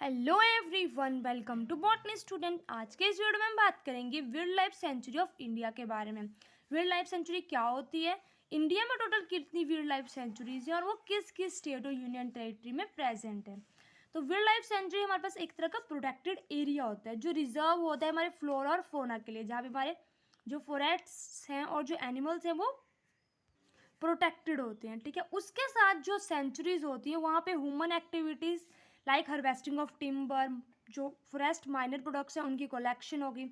Hello everyone, welcome to botany student. आज के इस वीडियो में हम बात करेंगे wild life sanctuary of India के बारे में। वाइल्ड लाइफ सेंचुरी क्या होती है, इंडिया में टोटल कितनी वाइल्ड लाइफ सेंचुरीज हैं और वो किस किस स्टेट और यूनियन टेरिटरी में प्रेजेंट है। तो वाइल्ड लाइफ सेंचुरी हमारे पास एक तरह का प्रोटेक्टेड एरिया होता है जो रिजर्व होता है हमारे फ्लोरा और फोना के लिए, जहाँ पे हमारे जो फॉरेस्ट्स हैं और जो एनिमल्स हैं वो प्रोटेक्टेड होते हैं। ठीक है, उसके साथ जो सेंचुरीज होती हैं वहाँ पे human activities like harvesting of timber, जो फॉरेस्ट माइनर प्रोडक्ट्स हैं उनकी कलेक्शन होगी,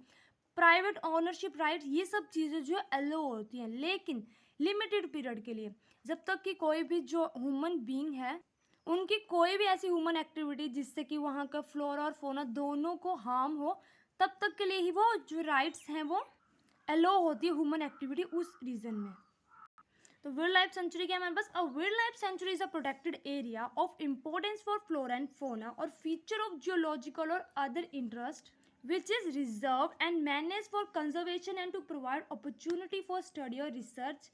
प्राइवेट ओनरशिप राइट्स, ये सब चीज़ें जो अलो होती हैं, लेकिन लिमिटेड पीरियड के लिए। जब तक कि कोई भी जो ह्यूमन बीइंग है उनकी कोई भी ऐसी ह्यूमन एक्टिविटी जिससे कि वहाँ का फ्लोरा और फोना दोनों को हार्म हो, तब तक के लिए ही वो जो राइट्स हैं वो अलो होती है ह्यूमन एक्टिविटी उस रीजन में। तो वाइल्ड लाइफ सेंचुरी क्या है हमारे पास? A wild life sanctuary is a protected area of importance for flora and fauna or feature of geological or other interest which is reserved and managed for conservation and to provide opportunity for study or research.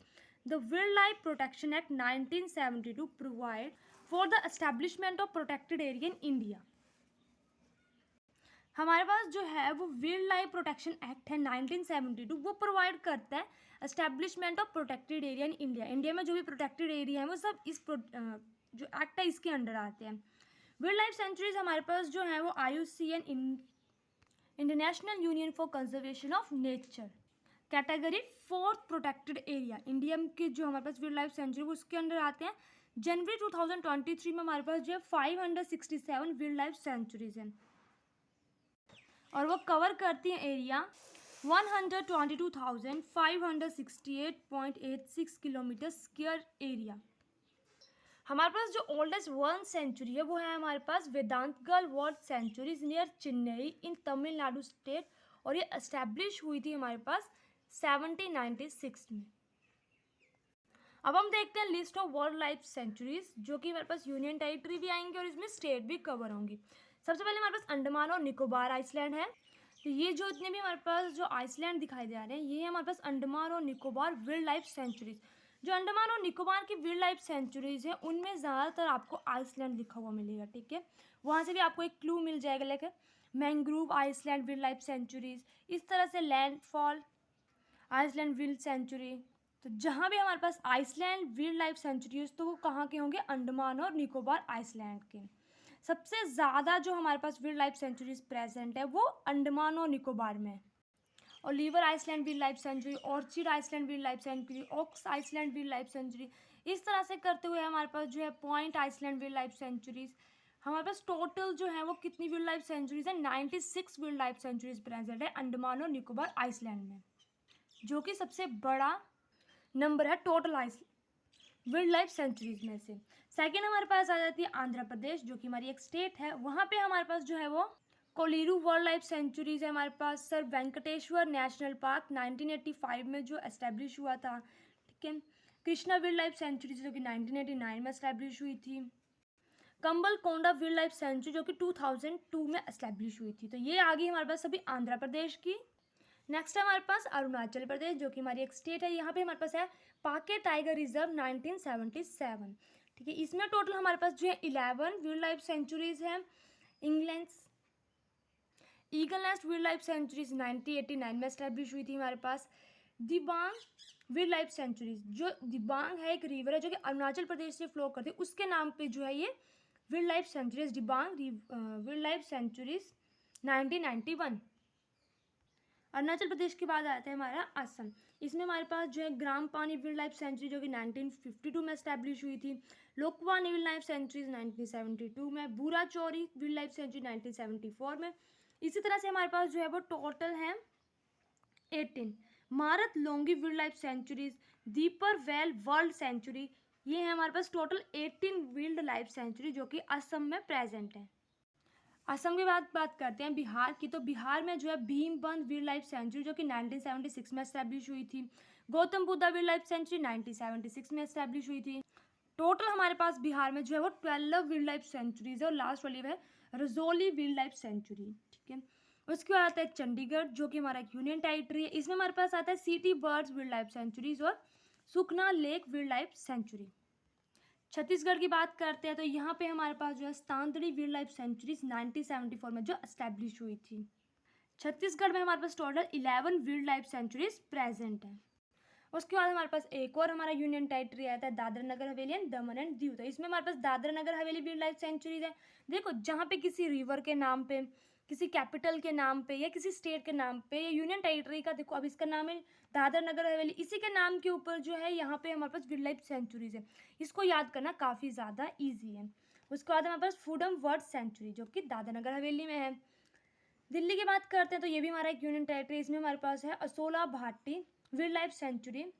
The Wildlife Protection Act 1972 provide for the establishment of protected area in India. हमारे पास जो है वो wild life protection act है 1972, वो provide करता है establishment of protected area in India. India में जो भी प्रोटेक्टेड एरिया है वो सब इस जो एक्ट है इसके अंडर आते हैं। वाइल्ड लाइफ सेंचुरीज हमारे पास जो है वो IUCN international union for conservation of nature category 4th protected area. India के जो हमारे पास वाइल्ड लाइफ सेंचुरी उसके अंडर आते हैं। जनवरी 2023 में हमारे पास जो है 567 वाइल्ड लाइफ सेंचुरीज हैं और वो कवर करती हैं एरिया 122,568.86 किलोमीटर स्क्वायर एरिया। हमारे पास जो ओल्डेस्ट वन सेंचुरी है वो है हमारे पास Vedanthangal world sanctuaries near Chennai in Tamil Nadu state, और ये एस्टेब्लिश हुई थी हमारे पास 1796 में। अब हम देखते हैं list of world life sanctuaries, जो कि हमारे पास यूनियन टेरिटरी भी आएंगे और इसमें स्टेट भी कवर होंगी। सबसे पहले हमारे पास अंडमान और निकोबार आइसलैंड है। तो ये जो इतने भी हमारे पास जो आइसलैंड दिखाई दे रहे हैं ये है हमारे पास अंडमान और निकोबार वाइल्ड लाइफ सेंचुरीज। जो अंडमान और निकोबार की वाइल्ड लाइफ सेंचुरीज है उनमें ज़्यादातर आपको आइसलैंड लिखा हुआ मिलेगा। ठीक है, वहाँ से भी आपको एक क्लू मिल जाएगा, लेकिन mangrove island wild life sanctuaries, इस तरह से लैंडफॉल आइसलैंड वाइल्ड सेंचुरी। तो जहाँ भी हमारे पास आइसलैंड वाइल्ड लाइफ सेंचुरीज तो वो कहाँ के होंगे? अंडमान और निकोबार आइसलैंड के। सबसे ज़्यादा जो हमारे पास वाइल्ड लाइफ सेंचुरीज प्रेजेंट है वो अंडमान और निकोबार में। Oliver island wild life sanctuary, orchid island wild life sanctuary, ox island wild life sanctuary, इस तरह से करते हुए हमारे पास जो है point island wild life sanctuaries. हमारे पास टोटल जो है वो कितनी वाइल्ड लाइफ सेंचुरीज है? 96 वाइल्ड लाइफ सेंचुरीज प्रेजेंट है अंडमान और निकोबार आइसलैंड में, जो कि सबसे बड़ा नंबर है टोटल वाइल्ड लाइफ सेंचुरीज में से। सेकेंड हमारे पास आ जाती है आंध्र प्रदेश, जो कि हमारी एक स्टेट है। वहाँ पे हमारे पास जो है वो कोलीरू वर्ल्ड लाइफ सेंचुरीज है हमारे पास। सर वेंकटेश्वर नेशनल पार्क 1985 में जो एस्टेब्लिश हुआ था। ठीक है, कृष्णा वाइल्ड लाइफ सेंचुरीज जो कि 1989 में एस्टेब्लिश हुई थी। कंबल कोंडा वाइल्ड लाइफ सेंचुरी जो कि 2002 में एस्टेब्लिश हुई थी। तो ये आ गई हमारे पास सभी आंध्र प्रदेश की। नेक्स्ट है हमारे पास अरुणाचल प्रदेश, जो कि हमारी एक स्टेट है। यहाँ पे हमारे पास है पाके टाइगर रिजर्व 1977। ठीक है, इसमें टोटल हमारे पास जो है 11 वाइल्ड लाइफ सेंचुरीज हैं। Eagle nest wild life sanctuaries 1989 में एस्टेब्लिश हुई थी हमारे पास। दिबांग वाइल्ड लाइफ सेंचुरीज, जो दिबांग है एक रिवर है जो कि अरुणाचल प्रदेश से फ्लो करती है, उसके नाम पे जो है ये wild life sanctuaries Dibang wild life sanctuaries 1991। Arunachal Pradesh के बाद आता है हमारा असम। इसमें हमारे पास जो है ग्राम पानी वाइल्ड लाइफ सेंचुरी जो कि 1952 में एस्टेब्लिश हुई थी। लोकवानी वाइल्ड लाइफ सेंचुरीज 1972 में। बूरा चौरी वाइल्ड लाइफ सेंचुरी 1974 में। इसी तरह से हमारे पास जो है वो टोटल है 18 Marat Longri wild life sanctuaries, Deepor Beel world sanctuary, ये है हमारे पास टोटल 18 वाइल्ड लाइफ सेंचुरी जो कि असम में प्रेजेंट है। असम के बाद बात करते हैं बिहार की। तो बिहार में जो है भीमबंध वाइल्ड लाइफ सेंचुरी जो कि 1976 में एस्टेब्लिश हुई थी। Gautam Buddha wild life sanctuary 1976 में एस्टेब्लिश हुई थी। टोटल हमारे पास बिहार में जो है वो 12 वाइल्ड लाइफ सेंचुरीज है और लास्ट वाली है रजौली वाइल्ड लाइफ सेंचुरी। ठीक है, उसके बाद आता है चंडीगढ़ जो कि हमारा एक यूनियन टेरिटरी है। इसमें हमारे पास आता है city birds wild life sanctuaries और Sukhna lake wild life sanctuary. Chhattisgarh की बात करते हैं तो यहाँ पे हमारे पास जो है स्थानतरी वाइल्ड लाइफ सेंचुरीज 1974 में जो एस्टेब्लिश हुई थी। छत्तीसगढ़ में हमारे पास total 11 wild life sanctuaries present हैं। उसके बाद हमारे पास एक और हमारा यूनियन टेरिटरी आता है Dadra Nagar Haveli and Daman and Diu. तो इसमें हमारे पास Dadra Nagar Haveli wild life sanctuaries है। देखो, जहाँ पे किसी रिवर के नाम पे, किसी कैपिटल के नाम पे या किसी स्टेट के नाम पे या यूनियन टेरिटरी का, देखो अब इसका नाम है दादरा नगर हवेली, इसी के नाम के ऊपर जो है यहाँ पे हमारे पास वाइल्ड लाइफ सेंचुरीज है। इसको याद करना काफ़ी ज़्यादा ईजी है। उसके बाद हमारे पास फ्रीडम वर्ड सेंचुरी जो कि दादरा नगर हवेली में है। दिल्ली की बात करते हैं तो ये भी हमारा एक यूनियन टेरिटरी, इसमें हमारे पास है Asola Bhati wild life sanctuary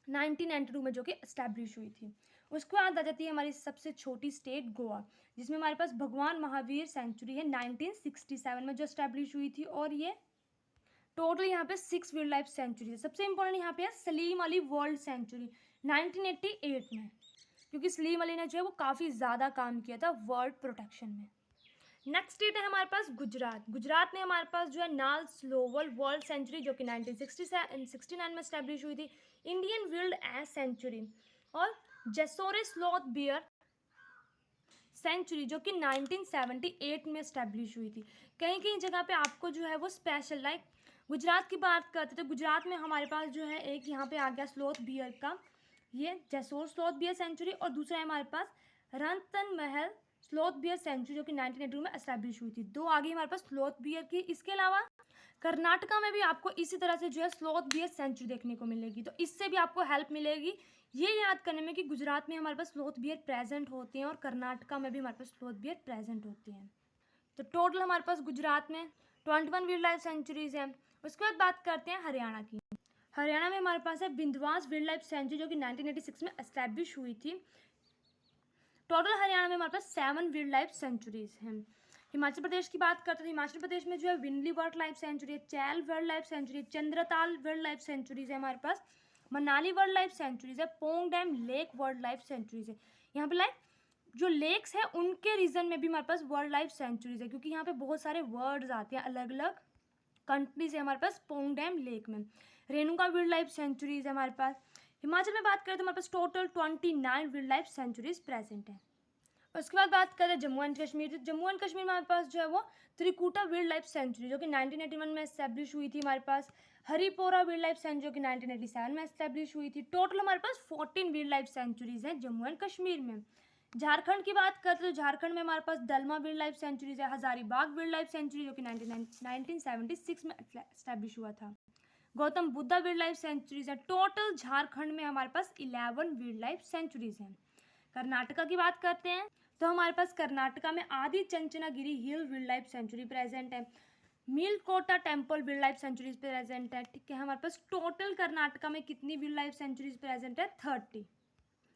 1992 में जो कि एस्टैब्लिश हुई थी। उसके बाद आ जाती है हमारी सबसे छोटी स्टेट गोवा, जिसमें हमारे पास भगवान महावीर सेंचुरी है 1967 में जो एस्टैब्लिश हुई थी। और ये टोटल यहाँ पे 6 वाइल्ड लाइफ सेंचुरी है। सबसे इंपॉर्टेंट यहाँ पे है सलीम अली वर्ल्ड सेंचुरी 1988 में, क्योंकि सलीम अली ने जो है वो काफ़ी ज़्यादा काम किया था वर्ल्ड प्रोटेक्शन में। नेक्स्ट स्टेट है हमारे पास गुजरात। गुजरात में हमारे पास जो है नाल स्लोवल वर्ल्ड सेंचुरी जो कि 1969 में स्टैब्लिश हुई थी, इंडियन वाइल्ड एस सेंचुरी, और जेसोरे स्लॉथ बियर सेंचुरी जो कि 1978 में स्टैब्लिश हुई थी। कहीं कहीं जगह पे आपको जो है वो स्पेशल, लाइक गुजरात की बात करते तो गुजरात में हमारे पास जो है एक यहाँ पे आ गया स्लॉथ बियर का, ये जेसोर स्लॉथ बियर सेंचुरी, और दूसरा है हमारे पास रंतन महल स्लॉथ बियर सेंचुरी जो कि 1982 में एस्टैब्लिश हुई थी। दो आगे हमारे पास स्लॉथ बियर की। इसके अलावा कर्नाटका में भी आपको इसी तरह से जो है स्लॉथ बियर सेंचुरी देखने को मिलेगी, तो इससे भी आपको हेल्प मिलेगी ये याद करने में कि गुजरात में हमारे पास स्लॉथ बियर प्रेजेंट होती हैं और कर्नाटका में भी हमारे पास स्लॉथ बियर प्रेजेंट होती हैं। तो टोटल हमारे पास गुजरात में 21 वाइल्ड लाइफ सेंचुरीज हैं। उसके बाद बात करते हैं हरियाणा की। हरियाणा में हमारे पास है बिंदवास वाइल्ड लाइफ सेंचुरी जो कि 1986 में एस्टैब्लिश हुई थी। टोटल हरियाणा में हमारे पास 7 वाइल्ड लाइफ सेंचुरीज हैं। हिमाचल प्रदेश की बात करते हैं तो हिमाचल प्रदेश में जो है विंडली वाइल्ड लाइफ सेंचुरी है, Chail wild life sanctuary, Chandratal wild life sanctuaries है हमारे पास, मनाली वाइल्ड लाइफ सेंचुरीज है, Pong dam lake wild life sanctuaries है। यहाँ पे लाइक जो लेक्स है उनके रीजन में भी हमारे पास वाइल्ड लाइफ सेंचुरीज है, क्योंकि यहाँ पे बहुत सारे वर्ड्स आते हैं, अलग अलग कंट्रीज है हमारे पास पोंग डैम लेक में। रेणुका वाइल्ड लाइफ सेंचुरीज है हमारे पास। हिमाचल में बात करें तो हमारे पास total 29 wild life sanctuaries present है। उसके बाद बात करें जम्मू एंड कश्मीर, तो जम्मू एंड कश्मीर में हमारे पास जो है वो त्रिकुटा वाइल्ड लाइफ सेंचुरी जो कि 1981 में एस्टैब्लिश हुई थी। हमारे पास हरिपोरा वाइल्ड लाइफ सेंचुरी जो कि 1987 में एस्टैब्लिश हुई थी। टोटल हमारे पास 14 वाइल्ड लाइफ सेंचुरीज हैं जम्मू एंड कश्मीर में। झारखंड की बात करते तो झारखंड में हमारे पास दलमा वाइल्ड लाइफ सेंचुरीज है, हजारीबाग वाइल्ड लाइफ सेंचुरी जो कि 1976 में एस्टैब्लिश हुआ था। Gautam Buddha wild life sanctuaries है। टोटल झारखंड में हमारे पास 11 वाइल्ड लाइफ सेंचुरीज हैं। कर्नाटका की बात करते हैं तो हमारे पास कर्नाटका में Adichunchanagiri hill wild life sanctuary present है, Melkote temple wild life sanctuaries present है। ठीक है, हमारे पास टोटल कर्नाटका में कितनी वाइल्ड लाइफ सेंचुरीज प्रेजेंट है? 30।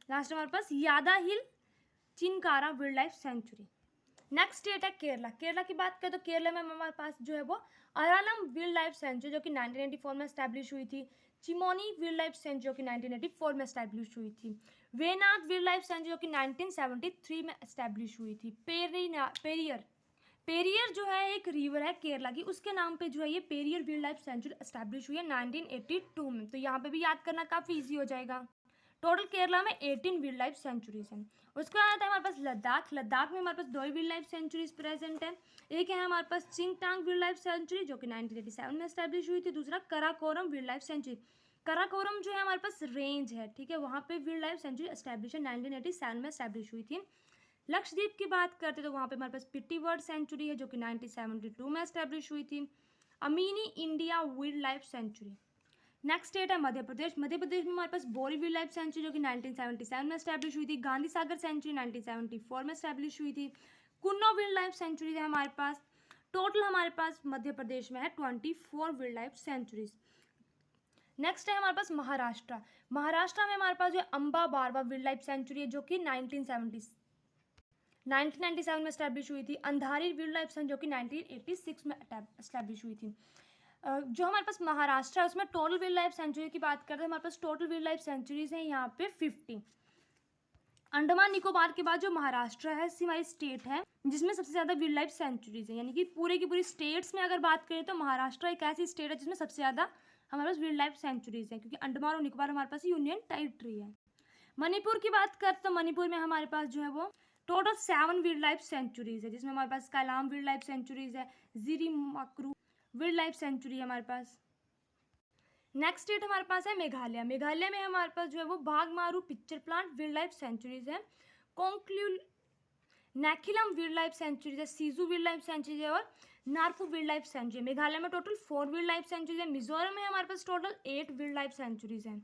लास्ट हमारे पास Yadahalli Chinkara wild life sanctuary. Next state है केरला। केरला की बात करें तो केरला में हमारे पास जो है वो अरालम वाइल्ड लाइफ सेंचुरी जो कि 1984 में एस्टैब्लिश हुई थी। चिमोनी वाइल्ड लाइफ सेंचुरी जो कि 1984 में एस्टैब्लिश हुई थी। वेनाद वाइल्ड लाइफ सेंचुरी जो कि 1973 में एस्टैब्लिश हुई थी। पेरियर जो है एक रिवर है केरला की, उसके नाम पे जो है ये Periyar wild life sanctuary establish हुई है 1982 में। तो यहाँ पे भी याद करना काफ़ी ईजी हो जाएगा। टोटल केरला में 18 वाइल्ड लाइफ सेंचुरीज हैं। उसके बाद आता है हमारे पास लद्दाख। लद्दाख में हमारे पास 2 वाइल्ड लाइफ सेंचुरीज प्रेजेंट है। एक है हमारे पास चिंगटांग वाइल्ड लाइफ सेंचुरी जो कि 1987 में एस्टैब्लिश हुई थी। दूसरा Karakoram wild life sanctuary. Karakoram जो है हमारे पास रेंज है, ठीक है, वहाँ पे वाइल्ड लाइफ सेंचुरी एस्टैब्लिश है 1987 में एस्टैब्लिश हुई थी। लक्षद्वीप की बात करते तो वहाँ पे हमारे पास पिट्टी वर्ड सेंचुरी है जो कि 1972 में एस्टैब्लिश हुई थी। Amini India wild life sanctuary. Next state है मध्य प्रदेश। मध्य प्रदेश में हमारे पास बोरी वाइल्ड लाइफ सेंचुरी जो कि 1977 में एस्टैब्लिश हुई थी। गांधी सागर सेंचुरी 1974 में एस्टैब्लिश हुई थी। कुन्नो वाइल्ड लाइफ सेंचुरी है हमारे पास। टोटल हमारे पास मध्य प्रदेश में है 24 वाइल्ड लाइफ सेंचुरीज। नेक्स्ट है हमारे पास महाराष्ट्र। महाराष्ट्र में हमारे पास जो अम्बा बारवा वाइल्ड लाइफ सेंचुरी है जो कि 1997 में एस्टैब्लिश हुई थी। अंधारी वाइल्ड लाइफ सेंचुरी जो कि 1986 में एस्टैब्लिश हुई थी। जो हमारे पास महाराष्ट्र है उसमें टोटल वाइल्ड लाइफ सेंचुरी की बात करते हैं, हमारे पास टोटल वाइल्ड लाइफ सेंचुरीज हैं यहाँ पे 50। अंडमान निकोबार के बाद जो महाराष्ट्र है हमारी स्टेट है जिसमें सबसे ज़्यादा वाइल्ड लाइफ सेंचुरीज है, यानी कि पूरे की पूरी स्टेट्स में अगर बात करें तो महाराष्ट्र एक ऐसी स्टेट है जिसमें सबसे ज़्यादा हमारे पास वाइल्ड लाइफ सेंचुरीज है, क्योंकि अंडमान और निकोबार हमारे पास यूनियन टेरिटरी है। मणिपुर की बात करते तो मणिपुर में हमारे पास जो है वो टोटल 7 वाइल्ड लाइफ सेंचुरीज है, जिसमें हमारे पास कैलाम वाइल्ड लाइफ सेंचुरीज है, जीरीमाक्रू वाइल्ड लाइफ सेंचुरी है हमारे पास। नेक्स्ट स्टेट हमारे पास है मेघालय। मेघालय में हमारे पास जो है वो Baghmara pitcher plant wild life sanctuaries है, कोंकल्यू नैखिलम वाइल्ड लाइफ सेंचुरीज है, सीजू वाइल्ड लाइफ सेंचुरी है और Narpuh wild life sanctuary. Meghalaya में टोटल 4 वाइल्ड लाइफ सेंचुरीज है। मिजोरम में हमारे पास टोटल 8 वाइल्ड लाइफ सेंचुरीज हैं।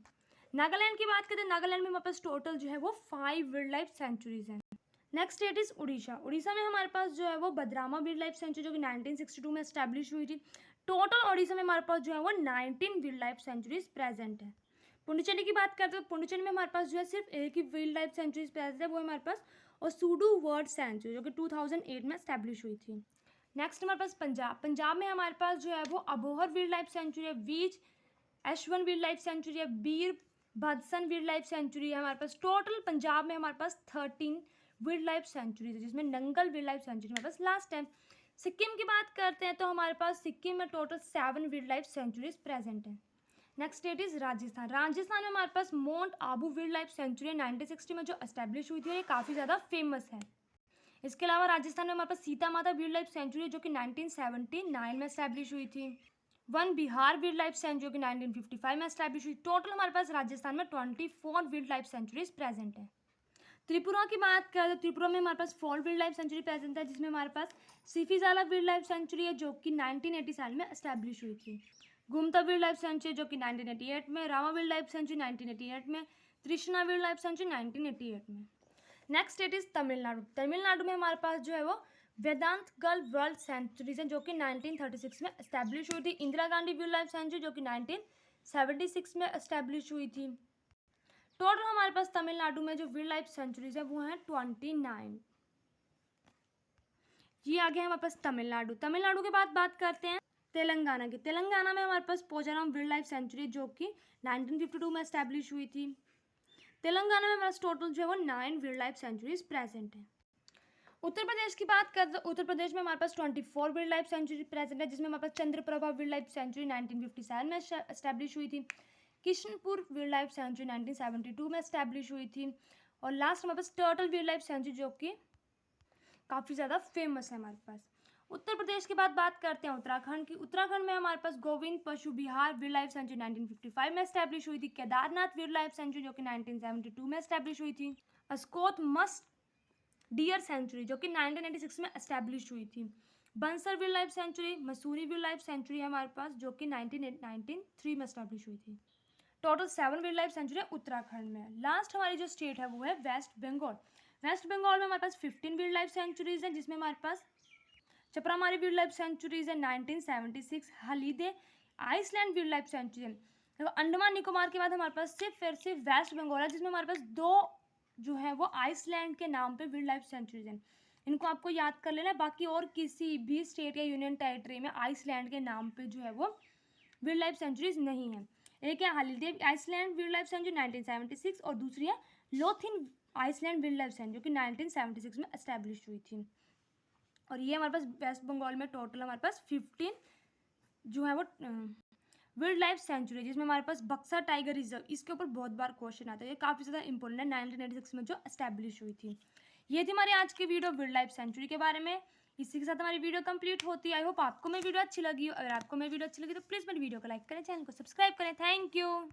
नागालैंड की बात करें, नागालैंड में हमारे पास टोटल जो है वो 5 वाइल्ड लाइफ सेंचुरीज हैं। Next state is Orissa. Orissa में हमारे पास जो है वो बदरामा वाइल्ड लाइफ सेंचुरी जो कि 1962 में एस्टैब्लिश हुई थी। टोटल उड़ीसा में हमारे पास जो है वो 19 वाइल्ड लाइफ सेंचुरीज प्रेजेंट है। पुडुचेरी की बात करते हैं, पुडुचेरी में हमारे पास जो है सिर्फ एक ही वाइल्ड लाइफ सेंचुरीज प्रेजेंट है, वो हमारे पास और सूडू वर्ड सेंचुरी जो कि 2008 में एस्टैब्लिश हुई थी। नेक्स्ट हमारे पास पंजाब। पंजाब में हमारे पास जो है वो अबोहर वाइल्ड लाइफ सेंचुरी है, वीज एशवन वाइल्ड लाइफ सेंचुरी है, बीर भदसन वाइल्ड लाइफ सेंचुरी है हमारे पास। टोटल पंजाब में हमारे पास 13 वाइल्ड लाइफ सेंचुरीज है, जिसमें नंगल वाइल्ड लाइफ सेंचुरी हमारे पास लास्ट है। सिक्किम की बात करते हैं तो हमारे पास सिक्किम में total 7 wild life sanctuaries present है। Next state is Rajasthan. Rajasthan में हमारे पास mount Abu wild life sanctuary 1960 में जो एस्टैब्लिश हुई थी, ये काफ़ी ज़्यादा फेमस है। इसके अलावा राजस्थान में हमारे पास सीता माता वाइल्ड लाइफ सेंचुरी जो कि 1979 में एस्टैब्लिश हुई थी। One Bihar wild life sanctuary जो कि 1955 में एस्टैब्लिश हुई। टोटल हमारे पास राजस्थान में 24 वाइल्ड लाइफ सेंचुरीज प्रेजेंट है। त्रिपुरा की बात करें तो त्रिपुरा में हमारे पास 4 वाइल्ड लाइफ सेंचुरी प्रेजेंट है, जिसमें हमारे पास सिफिजाला वाइल्ड लाइफ सेंचुरी है जो कि 1987 में एस्टैब्लिश हुई थी। गुमता वाइल्ड लाइफ सेंचुरी जो कि 1988 में, रामा वाइल्ड लाइफ सेंचुरी 1988 में, त्रिशना वाइल्ड लाइफ सेंचुरी 1988 में। Next state is Tamil Nadu. Tamil Nadu में हमारे पास जो है वो वेदांत गल वर्ल्ड सेंचुरीज है जो कि 1936 में एस्टैब्लिश हुई थी। Indira Gandhi wild life sanctuary जो कि 1976 में एस्टैब्लिश हुई थी। टोटल हमारे पास तमिलनाडु में जो वाइल्ड लाइफ सेंचुरीज है वो हैं 29। ये आ गया हमारे पास तमिलनाडु। तमिलनाडु के बाद बात करते हैं तेलंगाना की। तेलंगाना में हमारे पास पोचाराम वाइल्ड लाइफ सेंचुरी जो कि 1952 में एस्टैब्लिश हुई थी। तेलंगाना में हमारे पास टोटल जो है वो 9 वाइल्ड लाइफ सेंचुरीज प्रेजेंट है। उत्तर प्रदेश की बात करते हैं, उत्तर प्रदेश में हमारे पास 24 वाइल्ड लाइफ सेंचुरी प्रेजेंट है, जिसमें हमारे पास चंद्रप्रभा वाइल्ड लाइफ सेंचुरी 1957 में एस्टैब्लिश हुई थी। किशनपुर वाइल्ड लाइफ सेंचुरी 1972 में एस्टैब्लिश हुई थी। और लास्ट हमारे पास टर्टल वाइल्ड लाइफ सेंचुरी जो कि काफ़ी ज़्यादा फेमस है हमारे पास। उत्तर प्रदेश के बाद बात करते हैं उत्तराखंड की। उत्तराखंड में हमारे पास गोविंद पशु विहार वाइल्ड लाइफ सेंचुरी 1955 में एस्टैब्लिश हुई थी। केदारनाथ वाइल्ड लाइफ सेंचुरी जो कि 1972 में एस्टैब्लिश हुई थी। अस्कोत मस्ट डियर सेंचुरी जो कि 1996 में एस्टैब्लिश हुई थी। बंसर wild life sanctuary, Mussoorie wild life sanctuary है हमारे पास जो कि 1993 में एस्टैब्लिश हुई थी। Total 7 wild life sanctuary Uttarakhand में। लास्ट हमारी जो स्टेट है वो है वेस्ट बंगाल। वेस्ट बंगाल में हमारे पास 15 वाइल्ड लाइफ सेंचुरीज हैं, जिसमें हमारे पास चपरामारी वाइल्ड लाइफ सेंचुरीज है 1976, हलीदे आइसलैंड वाइल्ड लाइफ सेंचुरी है। तो अंडमान निकोबार के बाद हमारे पास सिर्फ वेस्ट बंगाल है, जिसमें हमारे पास 2 जो है वो आइसलैंड के नाम पे वाइल्ड लाइफ सेंचुरीज हैं। इनको आपको याद कर लेना। बाकी और किसी भी स्टेट या यूनियन टेरिटरी में आइसलैंड के नाम पे जो है वो वाइल्ड लाइफ सेंचुरीज नहीं है। एक है holiday island wild life sanctuary 1976 और दूसरी है Lothian island wild life sanctuary जो कि 1976 में एस्टैब्लिश हुई थी। और ये हमारे पास वेस्ट बंगाल में टोटल हमारे पास 15 जो है वो वाइल्ड लाइफ सेंचुरी, जिसमें हमारे पास बक्सा टाइगर रिजर्व, इसके ऊपर बहुत बार क्वेश्चन आता है, ये काफ़ी ज़्यादा इंपॉर्टेंट है, 1986 में जो एस्टैब्लिश हुई थी। ये थी हमारी आज की वीडियो वाइल्ड लाइफ सेंचुरी के बारे में। इसी के साथ हमारी वीडियो कंप्लीट होती है। आई होप आपको मेरी वीडियो अच्छी लगी। अगर आपको मेरी वीडियो अच्छी लगी तो प्लीज़ मेरी वीडियो को लाइक करें, चैनल को सब्सक्राइब करें। Thank you.